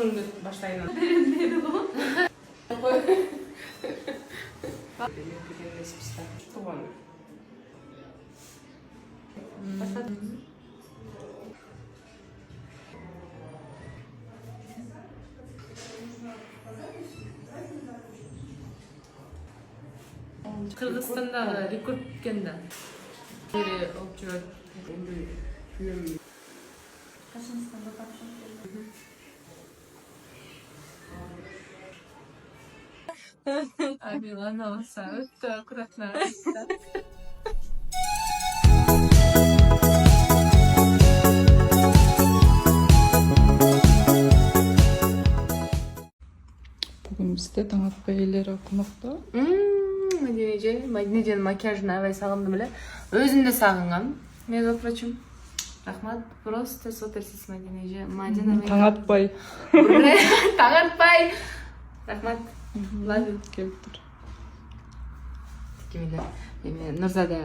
Бүгүн баштайын. Кыргызстандагы рекорд бүткөн да. Бери алып жүрөт. Кашинстанда тапшырып Абилана болса өтө аккуратно. Бүгін бізде таң атпай элері конокто. Мадинежен макияжын аябай сагындым эле. Өзүм да сагынгам. Между прочим. Рахмат. Просто суперсиз Мадинеже. Таң атпай. Таң атпай. Рахмат. Лайк Келіп тұр. Нурзада